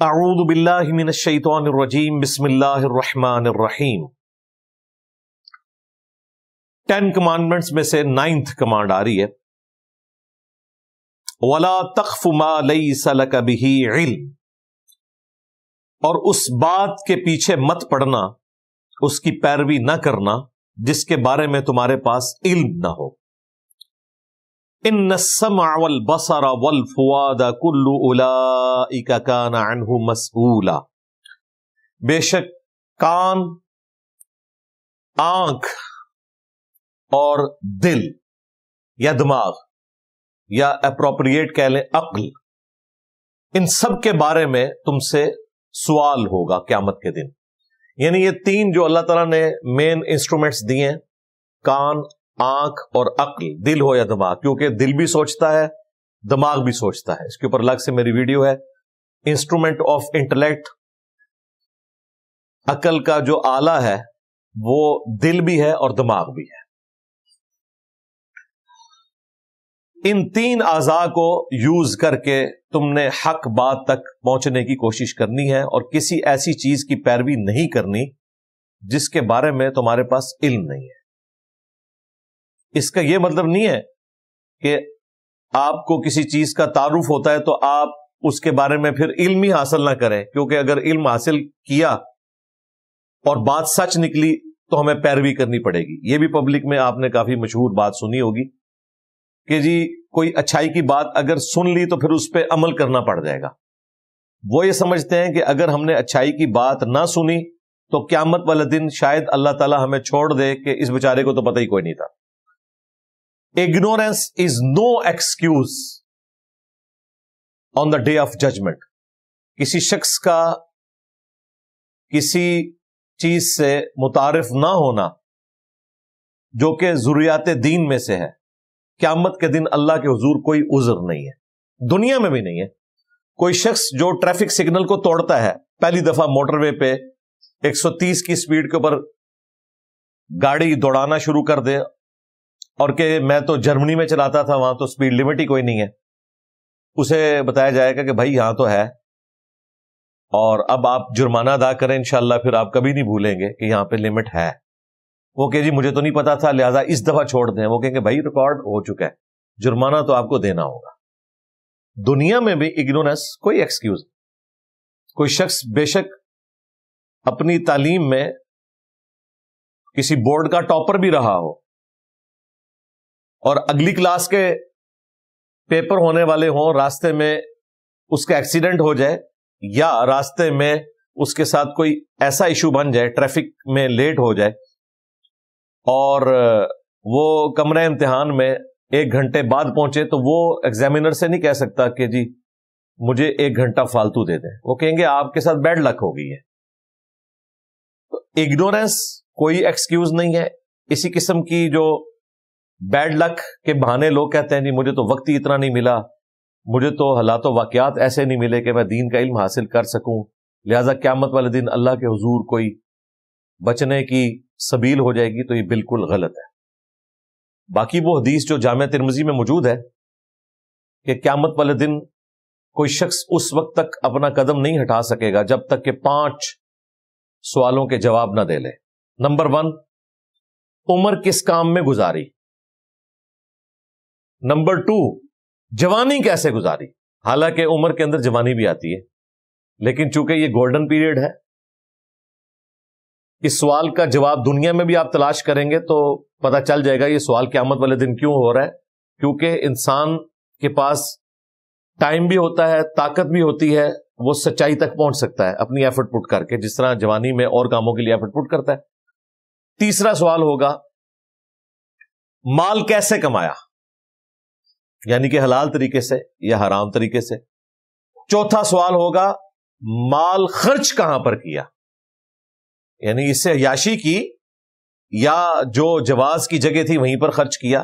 اعوذ باللہ من الشیطان الرجیم بسم اللہ الرحمن الرحیم۔ 10 کمانڈمنٹس میں سے 9th کمانڈ آ رہی ہے، وَلَا تَخْفُ مَا لَيْسَ لَكَ بِهِ عِلْمٌ، اور اس بات کے پیچھے مت پڑنا، اس کی پیروی نہ کرنا جس کے بارے میں تمہارے پاس علم نہ ہو۔ ان السمع والبصر والفؤاد كل اولئک کان عنہ مسئولا، بے شک کان، آنکھ اور دل یا دماغ یا اپروپریٹ کہہ لیں عقل، ان سب کے بارے میں تم سے سوال ہوگا قیامت کے دن۔ یعنی یہ 3 جو اللہ تعالیٰ نے مین انسٹرومنٹس دیے ہیں، کان، آنکھ اور عقل، دل ہو یا دماغ، کیونکہ دل بھی سوچتا ہے، دماغ بھی سوچتا ہے۔ اس کے اوپر الگ سے میری ویڈیو ہے، انسٹرومنٹ آف انٹلیکٹ، عقل کا جو آلہ ہے وہ دل بھی ہے اور دماغ بھی ہے۔ ان 3 اعضاء کو یوز کر کے تم نے حق بات تک پہنچنے کی کوشش کرنی ہے، اور کسی ایسی چیز کی پیروی نہیں کرنی جس کے بارے میں تمہارے پاس علم نہیں ہے۔ اس کا یہ مطلب نہیں ہے کہ آپ کو کسی چیز کا تعارف ہوتا ہے تو آپ اس کے بارے میں پھر علم ہی حاصل نہ کریں، کیونکہ اگر علم حاصل کیا اور بات سچ نکلی تو ہمیں پیروی کرنی پڑے گی۔ یہ بھی پبلک میں آپ نے کافی مشہور بات سنی ہوگی کہ جی کوئی اچھائی کی بات اگر سن لی تو پھر اس پہ عمل کرنا پڑ جائے گا۔ وہ یہ سمجھتے ہیں کہ اگر ہم نے اچھائی کی بات نہ سنی تو قیامت والے دن شاید اللہ تعالی ہمیں چھوڑ دے کہ اس بیچارے کو تو پتہ ہی کوئی نہیں تھا۔ Ignorance is no excuse on the day of judgment۔ کسی شخص کا کسی چیز سے متعارف نہ ہونا جو کہ ضروریات دین میں سے ہے، قیامت کے دن اللہ کے حضور کوئی عذر نہیں ہے، دنیا میں بھی نہیں ہے۔ کوئی شخص جو ٹریفک سگنل کو توڑتا ہے، پہلی دفعہ موٹر وے پہ 130 کی سپیڈ کے اوپر گاڑی دوڑانا شروع کر دے، اور کہ میں تو جرمنی میں چلاتا تھا، وہاں تو سپیڈ لمٹ ہی کوئی نہیں ہے، اسے بتایا جائے گا کہ بھائی یہاں تو ہے، اور اب آپ جرمانہ ادا کریں، انشاءاللہ پھر آپ کبھی نہیں بھولیں گے کہ یہاں پہ لمٹ ہے۔ وہ کہ جی مجھے تو نہیں پتا تھا لہذا اس دفعہ چھوڑ دیں۔ وہ کہیں گے بھائی ریکارڈ ہو چکا ہے، جرمانہ تو آپ کو دینا ہوگا۔ دنیا میں بھی اگنورنس کوئی ایکسکیوز نہیں۔ کوئی شخص بے شک اپنی تعلیم میں کسی بورڈ کا ٹاپر بھی رہا ہو، اور اگلی کلاس کے پیپر ہونے والے ہوں، راستے میں اس کا ایکسیڈنٹ ہو جائے یا راستے میں اس کے ساتھ کوئی ایسا ایشو بن جائے، ٹریفک میں لیٹ ہو جائے، اور وہ کمرہ امتحان میں 1 گھنٹے بعد پہنچے، تو وہ ایگزامینر سے نہیں کہہ سکتا کہ جی مجھے 1 گھنٹہ فالتو دے دیں۔ وہ کہیں گے آپ کے ساتھ بیڈ لک ہو گئی ہے۔ تو اگنورینس کوئی ایکسکیوز نہیں ہے۔ اسی قسم کی جو بیڈ لک کے بہانے لوگ کہتے ہیں جی مجھے تو وقت ہی اتنا نہیں ملا، مجھے تو حالات و واقعات ایسے نہیں ملے کہ میں دین کا علم حاصل کر سکوں، لہذا قیامت والے دن اللہ کے حضور کوئی بچنے کی سبیل ہو جائے گی، تو یہ بالکل غلط ہے۔ باقی وہ حدیث جو جامع ترمذی میں موجود ہے کہ قیامت والے دن کوئی شخص اس وقت تک اپنا قدم نہیں ہٹا سکے گا جب تک کہ 5 سوالوں کے جواب نہ دے لے۔ نمبر 1، عمر کس کام میں گزاری۔ نمبر 2، جوانی کیسے گزاری۔ حالانکہ عمر کے اندر جوانی بھی آتی ہے، لیکن چونکہ یہ گولڈن پیریڈ ہے، اس سوال کا جواب دنیا میں بھی آپ تلاش کریں گے تو پتہ چل جائے گا یہ سوال قیامت والے دن کیوں ہو رہا ہے۔ کیونکہ انسان کے پاس ٹائم بھی ہوتا ہے، طاقت بھی ہوتی ہے، وہ سچائی تک پہنچ سکتا ہے اپنی ایفرٹ پٹ کر کے، جس طرح جوانی میں اور کاموں کے لیے ایفرٹ پٹ کرتا ہے۔ تیسرا سوال ہوگا مال کیسے کمایا، یعنی کہ حلال طریقے سے یا حرام طریقے سے۔ چوتھا سوال ہوگا مال خرچ کہاں پر کیا، یعنی اس سے عیاشی کی یا جو جواز کی جگہ تھی وہیں پر خرچ کیا،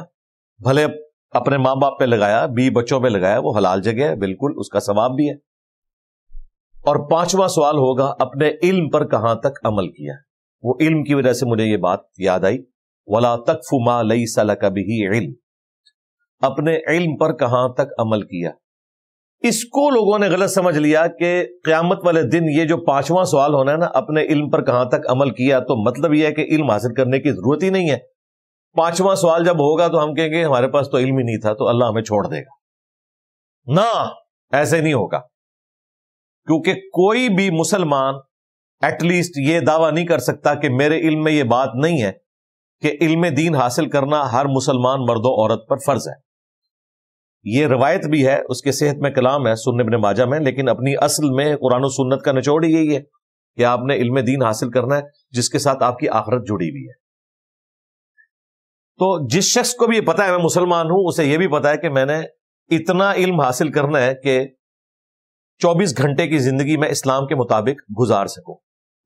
بھلے اپنے ماں باپ پہ لگایا، بیوی بچوں پہ لگایا، وہ حلال جگہ ہے، بالکل اس کا ثواب بھی ہے۔ اور 5واں سوال ہوگا اپنے علم پر کہاں تک عمل کیا۔ وہ علم کی وجہ سے مجھے یہ بات یاد آئی، وَلَا تَقْفُ مَا لَيْسَ لَكَ بِهِ عِلْمٌ، اپنے علم پر کہاں تک عمل کیا۔ اس کو لوگوں نے غلط سمجھ لیا کہ قیامت والے دن یہ جو 5واں سوال ہونا ہے نا، اپنے علم پر کہاں تک عمل کیا، تو مطلب یہ ہے کہ علم حاصل کرنے کی ضرورت ہی نہیں ہے. 5واں سوال جب ہوگا تو ہم کہیں گے ہمارے پاس تو علم ہی نہیں تھا تو اللہ ہمیں چھوڑ دے گا. نہ، ایسے نہیں ہوگا. کیونکہ کوئی بھی مسلمان ایٹ لیسٹ یہ دعویٰ نہیں کر سکتا کہ میرے علم میں یہ بات نہیں ہے کہ علم دین حاصل کرنا ہر مسلمان مرد و عورت پر فرض ہے. یہ روایت بھی ہے، اس کے صحت میں کلام ہے سنن ابن ماجہ میں، لیکن اپنی اصل میں قرآن و سنت کا نچوڑ ہی یہی ہے کہ آپ نے علم دین حاصل کرنا ہے جس کے ساتھ آپ کی آخرت جڑی ہوئی ہے. تو جس شخص کو بھی یہ پتا ہے میں مسلمان ہوں، اسے یہ بھی پتا ہے کہ میں نے اتنا علم حاصل کرنا ہے کہ 24 گھنٹے کی زندگی میں اسلام کے مطابق گزار سکوں.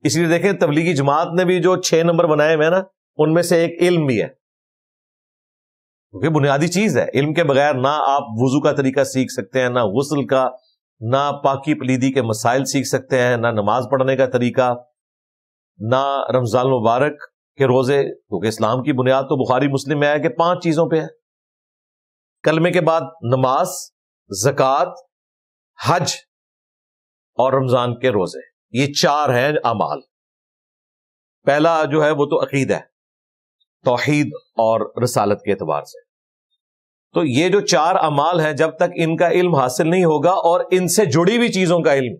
اس لیے دیکھیں تبلیغی جماعت نے بھی جو 6 نمبر بنائے ہوئے نا، ان میں سے ایک علم بھی ہے، کیونکہ بنیادی چیز ہے. علم کے بغیر نہ آپ وضو کا طریقہ سیکھ سکتے ہیں، نہ غسل کا، نہ پاکی پلیدی کے مسائل سیکھ سکتے ہیں، نہ نماز پڑھنے کا طریقہ، نہ رمضان المبارک کے روزے، کیونکہ اسلام کی بنیاد تو بخاری مسلم میں ہے کہ 5 چیزوں پہ ہے. کلمے کے بعد نماز، زکوٰۃ، حج اور رمضان کے روزے، یہ 4 ہیں اعمال. پہلا جو ہے وہ تو عقیدہ ہے، توحید اور رسالت کے اعتبار سے. تو یہ جو 4 اعمال ہیں، جب تک ان کا علم حاصل نہیں ہوگا اور ان سے جڑی ہوئی چیزوں کا علم.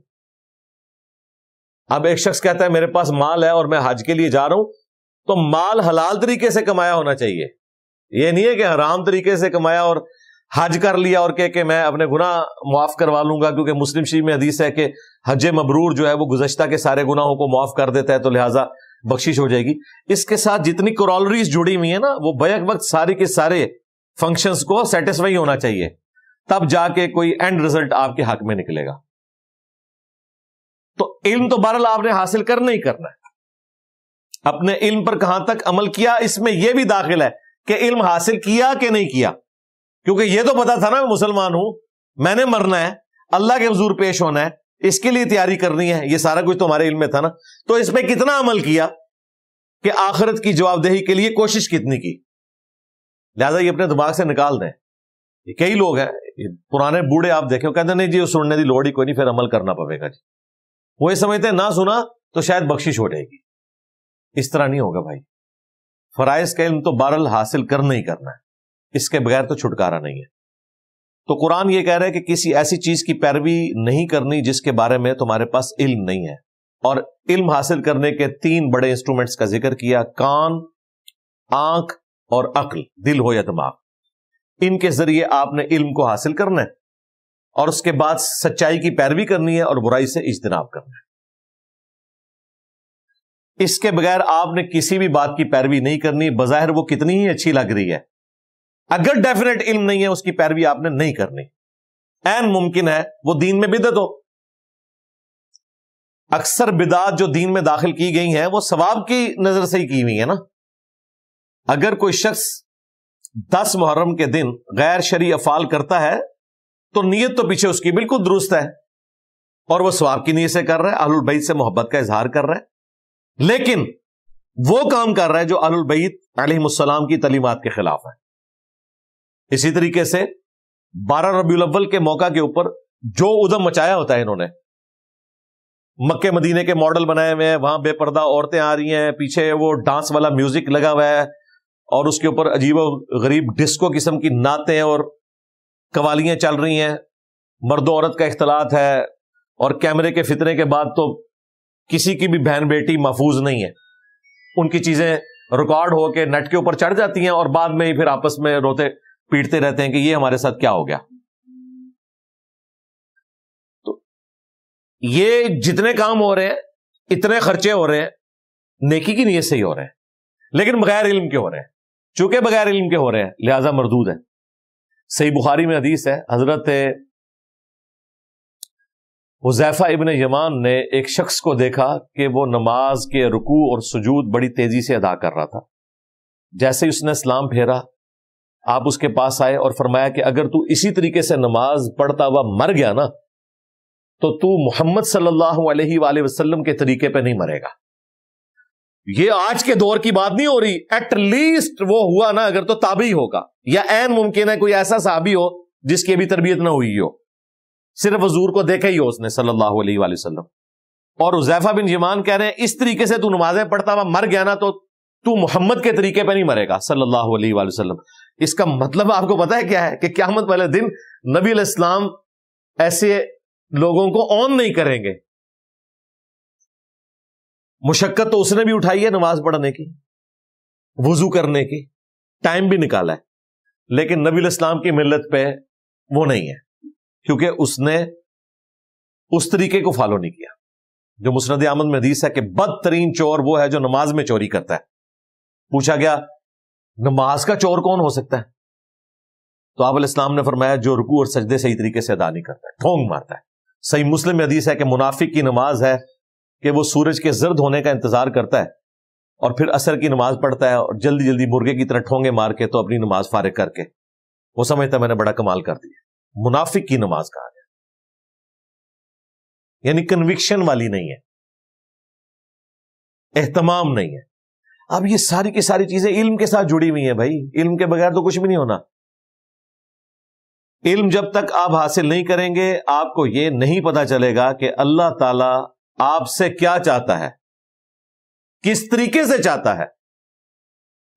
اب ایک شخص کہتا ہے میرے پاس مال ہے اور میں حج کے لیے جا رہا ہوں، تو مال حلال طریقے سے کمایا ہونا چاہیے. یہ نہیں ہے کہ حرام طریقے سے کمایا اور حج کر لیا اور کہ میں اپنے گناہ معاف کروا لوں گا، کیونکہ مسلم شریف میں حدیث ہے کہ حج مبرور جو ہے وہ گزشتہ کے سارے گناہوں کو معاف کر دیتا ہے، تو لہٰذا بخشش ہو جائے گی. اس کے ساتھ جتنی کورالریز جڑی ہوئی ہیں نا، وہ بیک وقت سارے کے سارے فنکشنز کو سیٹسفائی ہونا چاہیے، تب جا کے کوئی اینڈ رزلٹ آپ کے حق میں نکلے گا. تو علم تو بہرحال آپ نے حاصل کرنا ہی کرنا ہے. اپنے علم پر کہاں تک عمل کیا، اس میں یہ بھی داخل ہے کہ علم حاصل کیا کہ نہیں کیا. کیونکہ یہ تو پتا تھا نا میں مسلمان ہوں، میں نے مرنا ہے، اللہ کے حضور پیش ہونا ہے، اس کے لیے تیاری کرنی ہے، یہ سارا کچھ تمہارے علم میں تھا نا. تو اس پہ کتنا عمل کیا کہ آخرت کی جواب دہی کے لیے کوشش کتنی کی. لہذا یہ اپنے دماغ سے نکال دیں. کئی لوگ ہیں پرانے بوڑھے، آپ دیکھیں، کہتے ہیں نہیں جی سننے دی لوڑ ہی کوئی نہیں، پھر عمل کرنا پڑے گا. جی وہ یہ سمجھتے ہیں نہ سنا تو شاید بخشش ہو جائے گی. اس طرح نہیں ہوگا بھائی. فرائض کا علم تو بہرحال حاصل کرنا ہی کرنا ہے، اس کے بغیر تو چھٹکارا نہیں ہے. تو قرآن یہ کہہ رہا ہے کہ کسی ایسی چیز کی پیروی نہیں کرنی جس کے بارے میں تمہارے پاس علم نہیں ہے. اور علم حاصل کرنے کے 3 بڑے انسٹرومنٹس کا ذکر کیا: کان، آنکھ اور عقل، دل ہو یا دماغ. ان کے ذریعے آپ نے علم کو حاصل کرنا ہے اور اس کے بعد سچائی کی پیروی کرنی ہے اور برائی سے اجتناب کرنا ہے. اس کے بغیر آپ نے کسی بھی بات کی پیروی نہیں کرنی، بظاہر وہ کتنی ہی اچھی لگ رہی ہے. اگر ڈیفینیٹ علم نہیں ہے اس کی پیروی آپ نے نہیں کرنی. عین ممکن ہے وہ دین میں بدعت ہو. اکثر بدعات جو دین میں داخل کی گئی ہیں وہ ثواب کی نظر سے ہی کی ہوئی ہیں نا. اگر کوئی شخص 10 محرم کے دن غیر شرعی افعال کرتا ہے تو نیت تو پیچھے اس کی بالکل درست ہے اور وہ ثواب کی نیت سے کر رہا ہے، اہل البیت سے محبت کا اظہار کر رہا ہے. لیکن وہ کام کر رہا ہے جو اہل البیت علیہم السلام کی تعلیمات کے خلاف ہے. اسی طریقے سے 12 ربیع الاول کے موقع کے اوپر جو ادھم مچایا ہوتا ہے انہوں نے، مکے مدینے کے ماڈل بنائے ہوئے ہیں، وہاں بے پردہ عورتیں آ رہی ہیں، پیچھے وہ ڈانس والا میوزک لگا ہوا ہے اور اس کے اوپر عجیب و غریب ڈسکو قسم کی نعتیں اور قوالیاں چل رہی ہیں، مرد و عورت کا اختلاط ہے، اور کیمرے کے فتنے کے بعد تو کسی کی بھی بہن بیٹی محفوظ نہیں ہے. ان کی چیزیں ریکارڈ ہو کے نیٹ کے اوپر چڑھ جاتی ہیں اور بعد میں ہی پھر آپس میں روتے پیٹتے رہتے ہیں کہ یہ ہمارے ساتھ کیا ہو گیا. تو یہ جتنے کام ہو رہے ہیں، اتنے خرچے ہو رہے ہیں، نیکی کی نیت سے ہی ہو رہے ہیں، لیکن بغیر علم کے ہو رہے ہیں. چونکہ بغیر علم کے ہو رہے ہیں لہذا مردود ہے. صحیح بخاری میں حدیث ہے، حضرت حذیفہ ابن یمان نے ایک شخص کو دیکھا کہ وہ نماز کے رکوع اور سجود بڑی تیزی سے ادا کر رہا تھا. جیسے ہی اس نے اسلام پھیرا، آپ اس کے پاس آئے اور فرمایا کہ اگر تو اسی طریقے سے نماز پڑھتا ہوا مر گیا نا تو محمد صلی اللہ علیہ وآلہ وسلم کے طریقے پہ نہیں مرے گا. یہ آج کے دور کی بات نہیں ہو رہی، ایٹ لیسٹ وہ ہوا نا اگر تو تابعی ہوگا، یا عین ممکن ہے کوئی ایسا صحابی ہو جس کی ابھی تربیت نہ ہوئی ہو. صرف حضور کو دیکھا ہی ہو اس نے صلی اللہ علیہ وآلہ وسلم. اور حذیفہ بن یمان کہہ رہے ہیں اس طریقے سے تو نمازیں پڑھتا ہوا مر گیا نا تو محمد کے طریقے پہ نہیں مرے گا صلی اللہ علیہ وآلہ وسلم. اس کا مطلب آپ کو پتا ہے کیا ہے کہ قیامت والے دن نبی علیہ السلام ایسے لوگوں کو آن نہیں کریں گے. مشقت تو اس نے بھی اٹھائی ہے نماز پڑھنے کی, وضو کرنے کی, ٹائم بھی نکالا ہے, لیکن نبی علیہ السلام کی ملت پہ وہ نہیں ہے, کیونکہ اس نے اس طریقے کو فالو نہیں کیا. جو مسند احمد میں حدیث ہے کہ بدترین چور وہ ہے جو نماز میں چوری کرتا ہے. پوچھا گیا نماز کا چور کون ہو سکتا ہے؟ تو آپ علیہ السلام نے فرمایا جو رکوع اور سجدے صحیح طریقے سے ادا نہیں کرتا ہے, ٹھونگ مارتا ہے. صحیح مسلم میں حدیث ہے کہ منافق کی نماز ہے کہ وہ سورج کے زرد ہونے کا انتظار کرتا ہے اور پھر عصر کی نماز پڑھتا ہے اور جلدی جلدی مرغے کی طرح ٹھونگے مار کے تو اپنی نماز فارغ کر کے وہ سمجھتا ہے میں نے بڑا کمال کر دیا. منافق کی نماز کہا گیا, یعنی کنوکشن والی نہیں ہے, اہتمام نہیں ہے. اب یہ ساری کی ساری چیزیں علم کے ساتھ جڑی ہوئی ہیں بھائی, علم کے بغیر تو کچھ بھی نہیں ہونا. علم جب تک آپ حاصل نہیں کریں گے آپ کو یہ نہیں پتا چلے گا کہ اللہ تعالی آپ سے کیا چاہتا ہے, کس طریقے سے چاہتا ہے,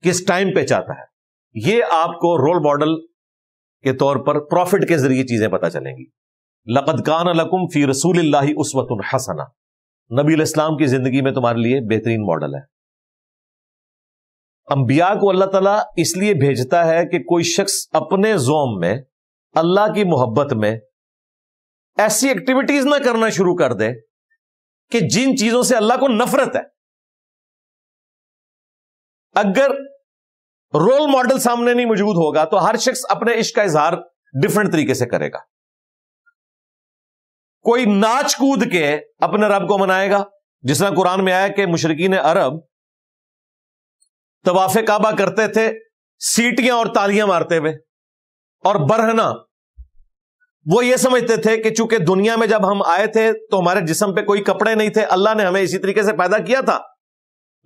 کس ٹائم پہ چاہتا ہے. یہ آپ کو رول ماڈل کے طور پر پروفٹ کے ذریعے چیزیں پتا چلیں گی. لقد کان لکم فی رسول اللہ اسوۃ حسنہ, نبی علیہ السلام کی زندگی میں تمہارے لیے بہترین ماڈل ہے. انبیاء کو اللہ تعالیٰ اس لیے بھیجتا ہے کہ کوئی شخص اپنے زوم میں اللہ کی محبت میں ایسی ایکٹیویٹیز نہ کرنا شروع کر دے کہ جن چیزوں سے اللہ کو نفرت ہے. اگر رول ماڈل سامنے نہیں موجود ہوگا تو ہر شخص اپنے عشق کا اظہار ڈفرنٹ طریقے سے کرے گا. کوئی ناچ کود کے اپنے رب کو منائے گا, جس طرح قرآن میں آیا کہ مشرکین عرب طواف کعبہ کرتے تھے سیٹیاں اور تالیاں مارتے ہوئے, اور برہنا وہ یہ سمجھتے تھے کہ چونکہ دنیا میں جب ہم آئے تھے تو ہمارے جسم پہ کوئی کپڑے نہیں تھے, اللہ نے ہمیں اسی طریقے سے پیدا کیا تھا,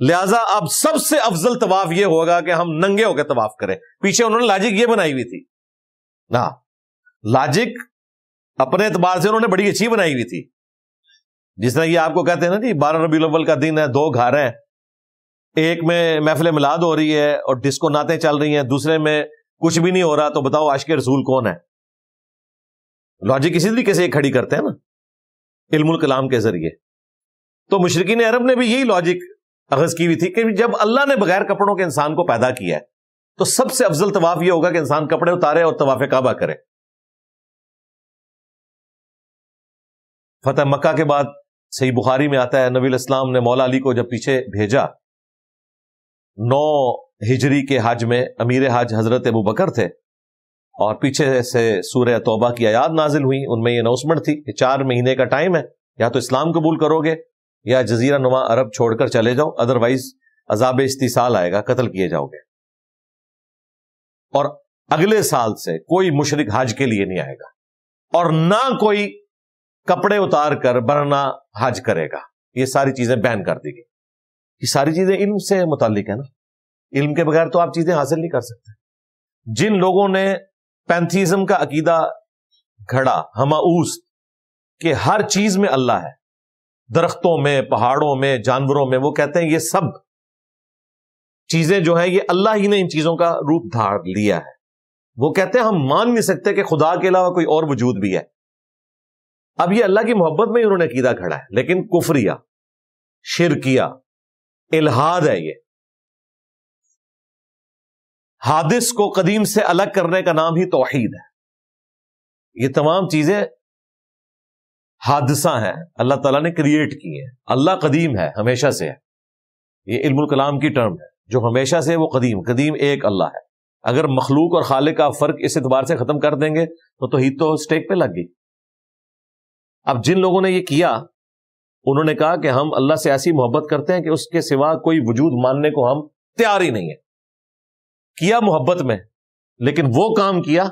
لہذا اب سب سے افضل طواف یہ ہوگا کہ ہم ننگے ہو کے طواف کریں. پیچھے انہوں نے لاجک یہ بنائی ہوئی تھی نا, لاجک اپنے اعتبار سے انہوں نے بڑی اچھی بنائی ہوئی تھی. جس طرح یہ آپ کو کہتے ہیں نا جی 12 ربیع الاول کا دن ہے, 2 گھر ہیں, ایک میں محفل میلاد ہو رہی ہے اور ڈسکو نعتیں چل رہی ہیں, دوسرے میں کچھ بھی نہیں ہو رہا, تو بتاؤ عاشق رسول کون ہے؟ لاجک اسی طریقے سے کھڑی کرتے ہیں نا علم الکلام کے ذریعے. تو مشرکین عرب نے بھی یہی لاجک اخذ کی ہوئی تھی کہ جب اللہ نے بغیر کپڑوں کے انسان کو پیدا کیا ہے تو سب سے افضل طواف یہ ہوگا کہ انسان کپڑے اتارے اور طواف کعبہ کرے. فتح مکہ کے بعد صحیح بخاری میں آتا ہے نبی علیہ السلام نے مولا علی کو جب پیچھے بھیجا, 9 ہجری کے حج میں امیر حج حضرت ابو بکر تھے, اور پیچھے سے سورہ توبہ کی آیات نازل ہوئی. ان میں یہ اناؤنسمنٹ تھی کہ 4 مہینے کا ٹائم ہے, یا تو اسلام قبول کرو گے یا جزیرہ نما عرب چھوڑ کر چلے جاؤ, ادروائز عذاب استیصال آئے گا, قتل کیے جاؤ گے. اور اگلے سال سے کوئی مشرک حج کے لیے نہیں آئے گا, اور نہ کوئی کپڑے اتار کر برہنہ حج کرے گا. یہ ساری چیزیں بین کر دی گئی. یہ ساری چیزیں علم سے متعلق ہے نا, علم کے بغیر تو آپ چیزیں حاصل نہیں کر سکتے. جن لوگوں نے پینتھیزم کا عقیدہ گھڑا, ہماؤس کہ ہر چیز میں اللہ ہے, درختوں میں, پہاڑوں میں, جانوروں میں, وہ کہتے ہیں یہ سب چیزیں جو ہیں یہ اللہ ہی نے ان چیزوں کا روپ دھار لیا ہے. وہ کہتے ہیں ہم مان نہیں سکتے کہ خدا کے علاوہ کوئی اور وجود بھی ہے. اب یہ اللہ کی محبت میں انہوں نے عقیدہ کھڑا ہے, لیکن کفریہ, شرکیہ, الہاد ہے. یہ حادث کو قدیم سے الگ کرنے کا نام ہی توحید ہے. یہ تمام چیزیں حادثہ ہیں, اللہ تعالیٰ نے کریٹ کی ہیں. اللہ قدیم ہے, ہمیشہ سے ہے. یہ علم الکلام کی ٹرم ہے, جو ہمیشہ سے وہ قدیم ایک اللہ ہے. اگر مخلوق اور خالق کا فرق اس اعتبار سے ختم کر دیں گے تو توحید تو اسٹیک پہ لگ گئی. اب جن لوگوں نے یہ کیا, انہوں نے کہا کہ ہم اللہ سے ایسی محبت کرتے ہیں کہ اس کے سوا کوئی وجود ماننے کو ہم تیار ہی نہیں ہے. کیا محبت میں, لیکن وہ کام کیا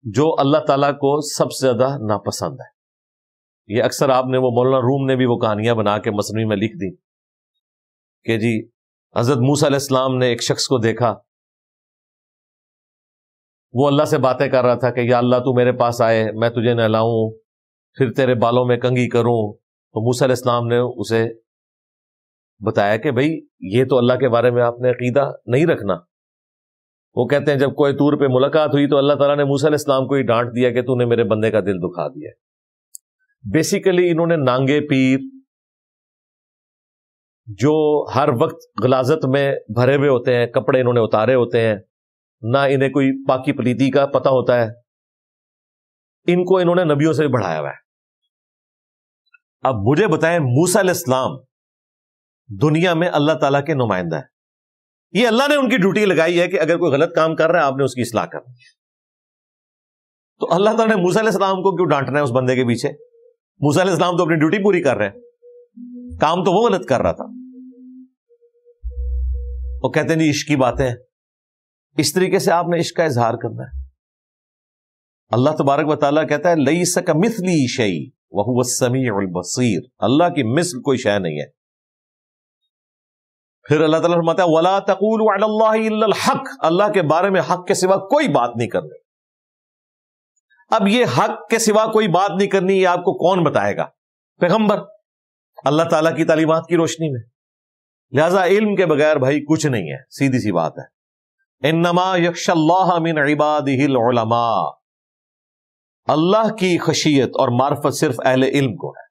جو اللہ تعالیٰ کو سب سے زیادہ ناپسند ہے. یہ اکثر آپ نے وہ مولانا روم نے بھی وہ کہانیاں بنا کے مثنوی میں لکھ دی کہ جی حضرت موسیٰ علیہ السلام نے ایک شخص کو دیکھا وہ اللہ سے باتیں کر رہا تھا کہ یا اللہ تو میرے پاس آئے، میں تجھے نہلاؤں، پھر تیرے بالوں میں کنگھی کروں، تو موسیٰ علیہ السلام نے اسے بتایا کہ بھئی یہ تو اللہ کے بارے میں آپ نے عقیدہ نہیں رکھنا۔ وہ کہتے ہیں جب کوئی طور پہ ملاقات ہوئی تو اللہ تعالیٰ نے موسیٰ علیہ السلام کو ہی ڈانٹ دیا کہ تو نے میرے بندے کا دل دکھا دیا۔ بیسیکلی انہوں نے نانگے پیر جو ہر وقت غلاظت میں بھرے ہوئے ہوتے ہیں، کپڑے انہوں نے اتارے ہوتے ہیں، نہ انہیں کوئی پاکی پلیتی کا پتہ ہوتا ہے، ان کو انہوں نے نبیوں سے بڑھایا ہوا ہے۔ اب مجھے بتائیں موسیٰ علیہ السلام دنیا میں اللہ تعالیٰ کے نمائندہ ہے، یہ اللہ نے ان کی ڈیوٹی لگائی ہے کہ اگر کوئی غلط کام کر رہا ہے آپ نے اس کی اصلاح کرنی ہے۔ تو اللہ تعالیٰ نے موسیٰ علیہ السلام کو کیوں ڈانٹنا ہے اس بندے کے پیچھے؟ موسیٰ علیہ السلام تو اپنی ڈیوٹی پوری کر رہے ہیں، کام تو وہ غلط کر رہا تھا۔ وہ کہتے ہیں جی عشق کی باتیں ہیں، اس طریقے سے آپ نے عشق کا اظہار کرنا ہے۔ اللہ تبارک و تعالیٰ کہتا ہے لیس کمثلی شیء وہو السمیع البصیر، اللہ کی مثل کوئی شے نہیں ہے۔ پھر اللہ تعالیٰ فرماتا ہے وَلَا تَقُولُوا عَلَى اللَّهِ إِلَّا الْحَقِّ، اللہ کے بارے میں حق کے سوا کوئی بات نہیں کرنی۔ اب یہ حق کے سوا کوئی بات نہیں کرنی یہ آپ کو کون بتائے گا؟ پیغمبر، اللہ تعالیٰ کی تعلیمات کی روشنی میں۔ لہذا علم کے بغیر بھائی کچھ نہیں ہے، سیدھی سی بات ہے۔ انما یخشی اللہ من عبادہ العلماء، اللہ کی خشیت اور معرفت صرف اہل علم کو ہے۔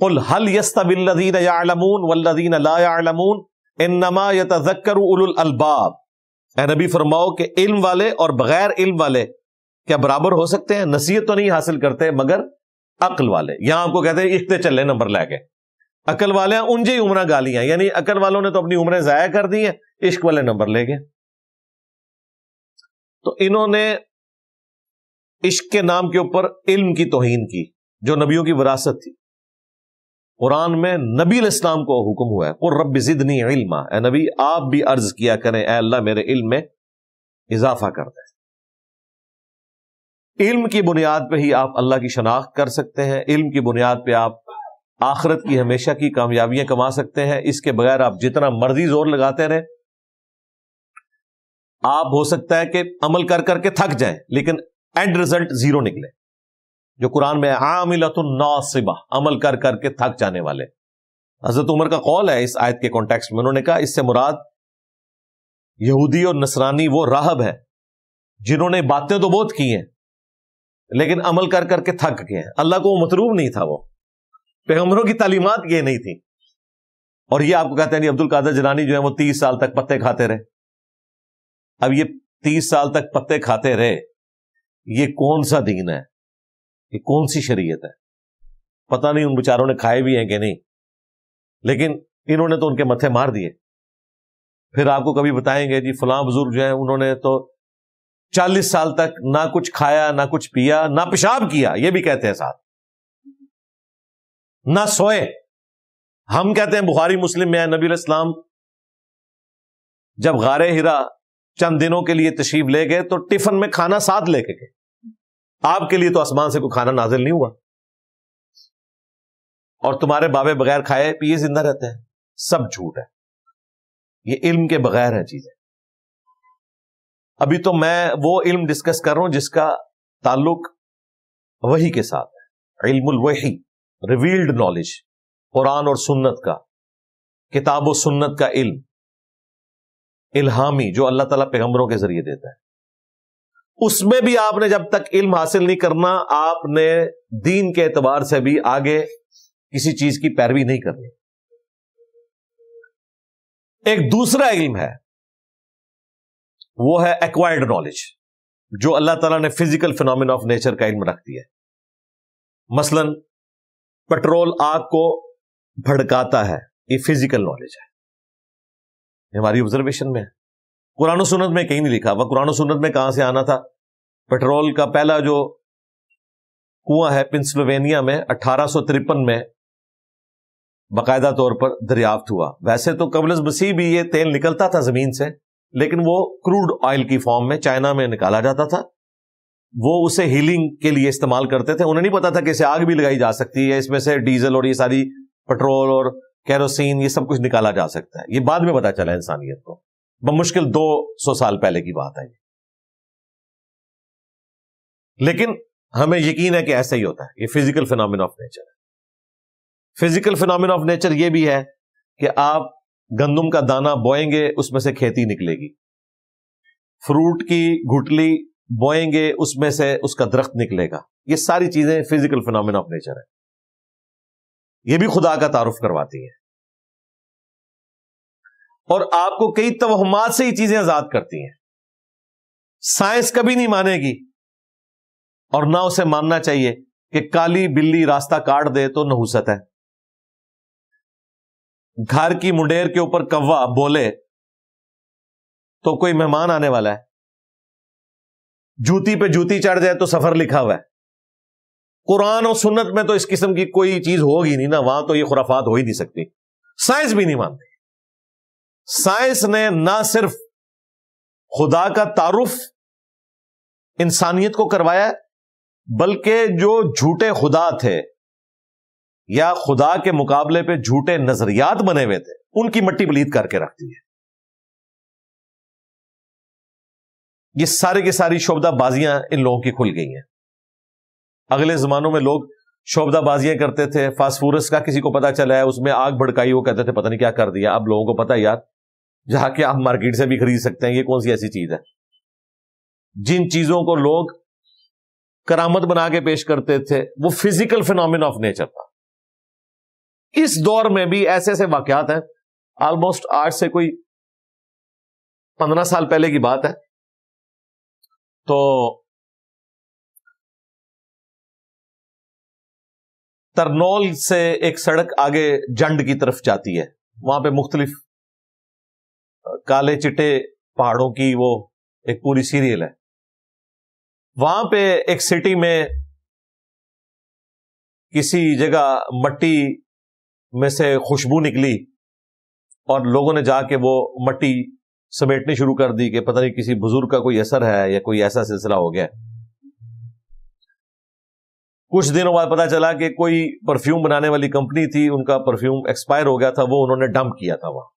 قل هل يستوي الذين يعلمون والذين لا يعلمون انما يتذكر اولو الالباب، اے نبی فرماؤ کہ علم والے اور بغیر علم والے کیا برابر ہو سکتے ہیں؟ نصیحت تو نہیں حاصل کرتے مگر عقل والے۔ یہاں آپ کو کہتے ہیں عشق چلے نمبر لے کے، عقل والے ہیں انجے ہی عمرہ گالیاں، یعنی عقل والوں نے تو اپنی عمریں ضائع کر دی ہیں، عشق والے نمبر لے گئے۔ تو انہوں نے عشق کے نام کے اوپر علم کی توہین کی جو نبیوں کی وراثت تھی۔ قرآن میں نبی علیہ السلام کو حکم ہوا ہے قل رب زدنی علما، اے نبی آپ بھی عرض کیا کریں اے اللہ میرے علم میں اضافہ کر دیں۔ علم کی بنیاد پہ ہی آپ اللہ کی شناخت کر سکتے ہیں، علم کی بنیاد پہ آپ آخرت کی ہمیشہ کی کامیابیاں کما سکتے ہیں۔ اس کے بغیر آپ جتنا مرضی زور لگاتے رہیں، آپ ہو سکتا ہے کہ عمل کر کر کے تھک جائیں لیکن اینڈ ریزلٹ زیرو نکلے، جو قرآن میں عاملۃ ناصبہ، عمل کر کر کے تھک جانے والے۔ حضرت عمر کا قول ہے اس آیت کے کانٹیکسٹ میں، انہوں نے کہا اس سے مراد یہودی اور نصرانی وہ راہب ہے جنہوں نے باتیں تو بہت کی ہیں لیکن عمل کر کر کے تھک گئے ہیں۔ اللہ کو وہ مطلوب نہیں تھا، وہ پیغمبروں کی تعلیمات یہ نہیں تھی۔ اور یہ آپ کو کہتے ہیں عبد القادر جیلانی جو ہے وہ 30 سال تک پتے کھاتے رہے۔ اب یہ 30 سال تک پتے کھاتے رہے، یہ کون سا دین ہے؟ یہ کون سی شریعت ہے؟ پتہ نہیں ان بیچاروں نے کھائے بھی ہیں کہ نہیں، لیکن انہوں نے تو ان کے متھے مار دیے۔ پھر آپ کو کبھی بتائیں گے جی فلاں بزرگ جو ہیں انہوں نے تو 40 سال تک نہ کچھ کھایا نہ کچھ پیا نہ پیشاب کیا، یہ بھی کہتے ہیں ساتھ، نہ سوئے۔ ہم کہتے ہیں بخاری مسلم میں ہے نبی علیہ السلام جب غار ہرا چند دنوں کے لیے تشریف لے گئے تو ٹفن میں کھانا ساتھ لے کے گئے۔ آپ کے لیے تو آسمان سے کوئی کھانا نازل نہیں ہوا، اور تمہارے بابے بغیر کھائے پیے زندہ رہتے ہیں۔ سب جھوٹ ہے، یہ علم کے بغیر ہے چیزیں۔ ابھی تو میں وہ علم ڈسکس کر رہا ہوں جس کا تعلق وحی کے ساتھ ہے، علم الوحی، ریویلڈ نالج، قرآن اور سنت کا، کتاب و سنت کا علم، الہامی جو اللہ تعالیٰ پیغمبروں کے ذریعے دیتا ہے۔ اس میں بھی آپ نے جب تک علم حاصل نہیں کرنا، آپ نے دین کے اعتبار سے بھی آگے کسی چیز کی پیروی نہیں کرنی۔ ایک دوسرا علم ہے، وہ ہے ایکوائرڈ نالج، جو اللہ تعالیٰ نے فزیکل فینومینا آف نیچر کا علم رکھ دیا ہے۔ مثلا پیٹرول آگ کو بھڑکاتا ہے، یہ فزیکل نالج ہے، یہ ہماری آبزرویشن میں ہے۔ قرآن و سنت میں کہیں نہیں لکھا ہوا۔ قرآن و سنت میں کہاں سے آنا تھا؟ پیٹرول کا پہلا جو کنواں ہے پنسلوینیا میں 1853 میں باقاعدہ طور پر دریافت ہوا۔ ویسے تو قبل از مسیح بھی یہ تیل نکلتا تھا زمین سے، لیکن وہ کروڈ آئل کی فارم میں چائنا میں نکالا جاتا تھا۔ وہ اسے ہیلنگ کے لیے استعمال کرتے تھے، انہیں نہیں پتا تھا کہ اسے آگ بھی لگائی جا سکتی ہے، اس میں سے ڈیزل اور یہ ساری پیٹرول اور کیروسین یہ سب کچھ نکالا جا سکتا ہے۔ یہ بعد میں پتا چلا انسانیت کو، بمشکل 200 سال پہلے کی بات ہے۔ لیکن ہمیں یقین ہے کہ ایسا ہی ہوتا ہے. یہ فزیکل فینومینا آف نیچر ہے. فزیکل فینومینا آف نیچر یہ بھی ہے کہ آپ گندم کا دانہ بوئیں گے, اس میں سے کھیتی نکلے گی. فروٹ کی گھٹلی بوئیں گے, اس میں سے اس کا درخت نکلے گا. یہ ساری چیزیں فزیکل فینومینا آف نیچر ہے. یہ بھی خدا کا تعارف کرواتی ہیں, اور آپ کو کئی توہمات سے یہ چیزیں آزاد کرتی ہیں. سائنس کبھی نہیں مانے گی, اور نہ اسے ماننا چاہیے کہ کالی بلی راستہ کاٹ دے تو نحوست ہے. گھر کی منڈیر کے اوپر کوا بولے تو کوئی مہمان آنے والا ہے. جوتی پہ جوتی چڑھ جائے تو سفر لکھا ہوا ہے. قرآن اور سنت میں تو اس قسم کی کوئی چیز ہوگی نہیں نا, وہاں تو یہ خرافات ہو ہی نہیں سکتی. سائنس بھی نہیں مانتی. سائنس نے نہ صرف خدا کا تعارف انسانیت کو کروایا, بلکہ جو جھوٹے خدا تھے یا خدا کے مقابلے پہ جھوٹے نظریات بنے ہوئے تھے, ان کی مٹی پلید کر کے رکھتی ہے. یہ سارے کی ساری شعبدہ بازیاں ان لوگوں کی کھل گئی ہیں. اگلے زمانوں میں لوگ شعبدہ بازیاں کرتے تھے. فاسفورس کا کسی کو پتا چلا ہے, اس میں آگ بھڑکائی, وہ کہتے تھے پتہ نہیں کیا کر دیا. اب لوگوں کو پتا ہے یار, جہاں کہ آپ مارکیٹ سے بھی خرید سکتے ہیں, یہ کون سی ایسی چیز ہے. جن چیزوں کو لوگ کرامت بنا کے پیش کرتے تھے, وہ فزیکل فینومینا آف نیچر تھا. اس دور میں بھی ایسے ایسے واقعات ہیں, آلموسٹ آج سے کوئی 15 سال پہلے کی بات ہے. تو ترنول سے ایک سڑک آگے جنڈ کی طرف جاتی ہے. وہاں پہ مختلف کالے چٹے پہاڑوں کی وہ ایک پوری سیریل ہے. وہاں پہ ایک سٹی میں کسی جگہ مٹی میں سے خوشبو نکلی, اور لوگوں نے جا کے وہ مٹی سمیٹنی شروع کر دی کہ پتہ نہیں کسی بزرگ کا کوئی اثر ہے یا کوئی ایسا سلسلہ ہو گیا. کچھ دنوں بعد پتا چلا کہ کوئی پرفیوم بنانے والی کمپنی تھی, ان کا پرفیوم ایکسپائر ہو گیا تھا, وہ انہوں نے ڈمپ کیا تھا وہاں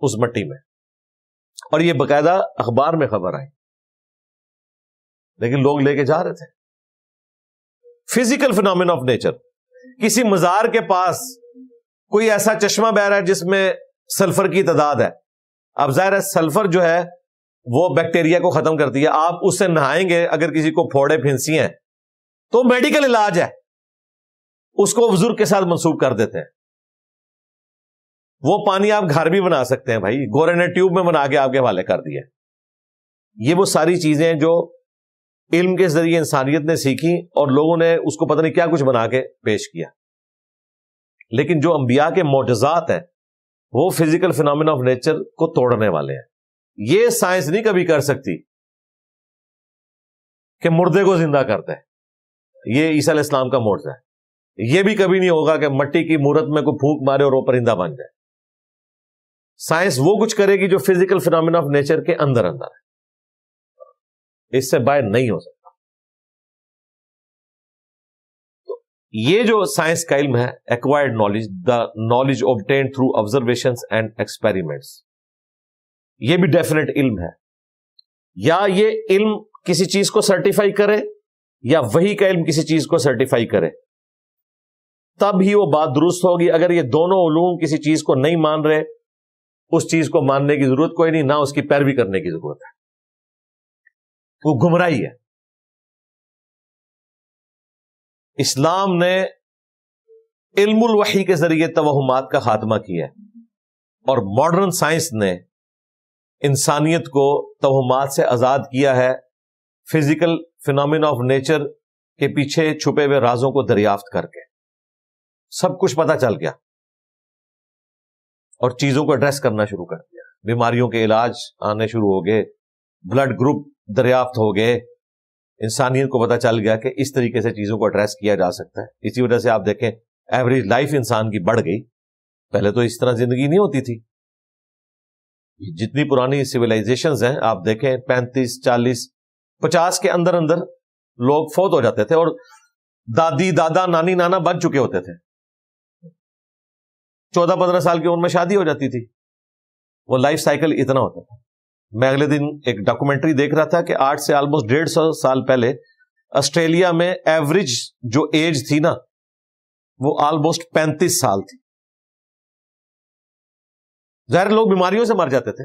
اس مٹی میں, اور یہ باقاعدہ اخبار میں خبر آئی. لیکن لوگ لے کے جا رہے تھے. Physical phenomena of nature. کسی مزار کے پاس کوئی ایسا چشمہ بہ رہا ہے جس میں سلفر کی تعداد ہے. اب ظاہر ہے سلفر جو ہے وہ بیکٹیریا کو ختم کرتی ہے. آپ اس سے نہائیں گے, اگر کسی کو پھوڑے پھنسی ہیں تو میڈیکل علاج ہے, اس کو بزرگ کے ساتھ منسوب کر دیتے ہیں. وہ پانی آپ گھر بھی بنا سکتے ہیں بھائی, گورے نے ٹیوب میں بنا کے آپ کے حوالے کر دیا. یہ وہ ساری چیزیں جو علم کے ذریعے انسانیت نے سیکھی, اور لوگوں نے اس کو پتہ نہیں کیا کچھ بنا کے پیش کیا. لیکن جو انبیاء کے معجزات ہیں وہ فزیکل فینومینا آف نیچر کو توڑنے والے ہیں. یہ سائنس نہیں کبھی کر سکتی کہ مردے کو زندہ کرتا ہے. یہ عیسیٰ علیہ السلام کا معجزہ ہے. یہ بھی کبھی نہیں ہوگا کہ مٹی کی مورت میں کوئی پھونک مارے اور وہ پرندہ بن جائے. سائنس وہ کچھ کرے گی جو فزیکل فینومینا آف نیچر کے اندر اندر ہے, اس سے باہر نہیں ہو سکتا. تو یہ جو سائنس کا علم ہے, acquired knowledge, the knowledge obtained through observations and experiments, یہ بھی ڈیفینیٹ علم ہے. یا یہ علم کسی چیز کو سرٹیفائی کرے, یا وہی کا علم کسی چیز کو سرٹیفائی کرے, تب ہی وہ بات درست ہوگی. اگر یہ دونوں علوم کسی چیز کو نہیں مان رہے, اس چیز کو ماننے کی ضرورت کوئی نہیں, نہ اس کی پیروی کرنے کی ضرورت ہے. وہ گمراہی ہے. اسلام نے علم الوحی کے ذریعے توہمات کا خاتمہ کیا ہے, اور ماڈرن سائنس نے انسانیت کو توہمات سے آزاد کیا ہے, فزیکل فینومینا آف نیچر کے پیچھے چھپے ہوئے رازوں کو دریافت کر کے. سب کچھ پتا چل گیا اور چیزوں کو ایڈریس کرنا شروع کر دیا. بیماریوں کے علاج آنے شروع ہو گئے, بلڈ گروپ دریافت ہو گئے. انسانیت کو پتا چل گیا کہ اس طریقے سے چیزوں کو ایڈریس کیا جا سکتا ہے. اسی وجہ سے آپ دیکھیں ایوریج لائف انسان کی بڑھ گئی. پہلے تو اس طرح زندگی نہیں ہوتی تھی. جتنی پرانی سویلائزیشنز ہیں آپ دیکھیں 35, 40, 50 کے اندر اندر لوگ فوت ہو جاتے تھے, اور دادی دادا نانی نانا بن چکے ہوتے تھے. 14-15 سال کی عمر میں شادی ہو جاتی تھی. وہ لائف سائیکل اتنا ہوتا تھا. میں اگلے دن ایک ڈاکومنٹری دیکھ رہا تھا کہ 8 سے آلموسٹ 150 سال پہلے آسٹریلیا میں ایوریج جو ایج تھی نا وہ آلموسٹ 35 سال تھی. ظاہر لوگ بیماریوں سے مر جاتے تھے.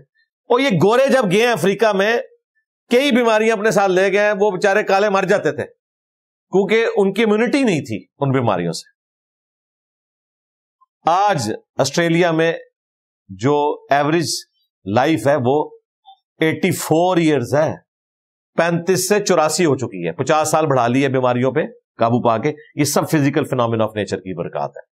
اور یہ گورے جب گئے ہیں افریقہ میں, کئی بیماریاں اپنے ساتھ لے گئے ہیں, وہ بےچارے کالے مر جاتے تھے کیونکہ ان کی امیونٹی نہیں تھی ان بیماریوں سے. آج آسٹریلیا میں جو ایوریج لائف ہے وہ 84 ایئرز ہے. 35 سے 84 ہو چکی ہے. 50 سال بڑھا لی ہے بیماریوں پہ قابو پا کے. یہ سب فزیکل فینومینا آف نیچر کی برکات ہے.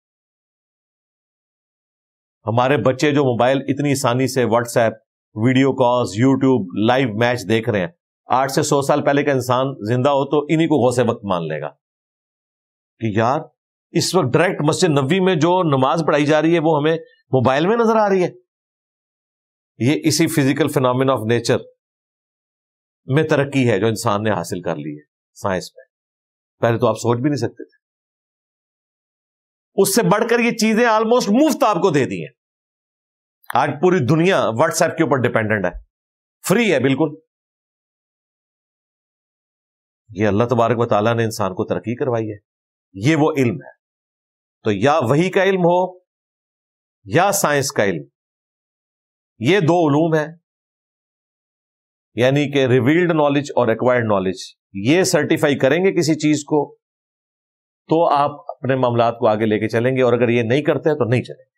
ہمارے بچے جو موبائل اتنی آسانی سے what's app, video calls, YouTube, live match دیکھ رہے ہیں, 8 سے 100 سال پہلے کا انسان زندہ ہو تو انہی کو غوث وقت مان لے گا کہ یار اس وقت ڈائریکٹ مسجد نبوی میں جو نماز پڑھائی جا رہی ہے وہ ہمیں موبائل میں نظر آ رہی ہے. یہ اسی فزیکل فینومینا آف نیچر میں ترقی ہے جو انسان نے حاصل کر لی ہے سائنس میں. پہلے تو آپ سوچ بھی نہیں سکتے تھے. اس سے بڑھ کر یہ چیزیں آلموسٹ مفت آپ کو دے دی ہیں. آج پوری دنیا واٹس ایپ کے اوپر ڈیپینڈنٹ ہے, فری ہے بالکل. یہ اللہ تبارک و تعالیٰ نے انسان کو ترقی کروائی ہے. یہ وہ علم ہے. تو یا وحی کا علم ہو یا سائنس کا علم, یہ دو علوم ہیں. یعنی کہ ریویلڈ نالج اور ایکوائرڈ نالج, یہ سرٹیفائی کریں گے کسی چیز کو تو آپ اپنے معاملات کو آگے لے کے چلیں گے, اور اگر یہ نہیں کرتے تو نہیں چلیں گے.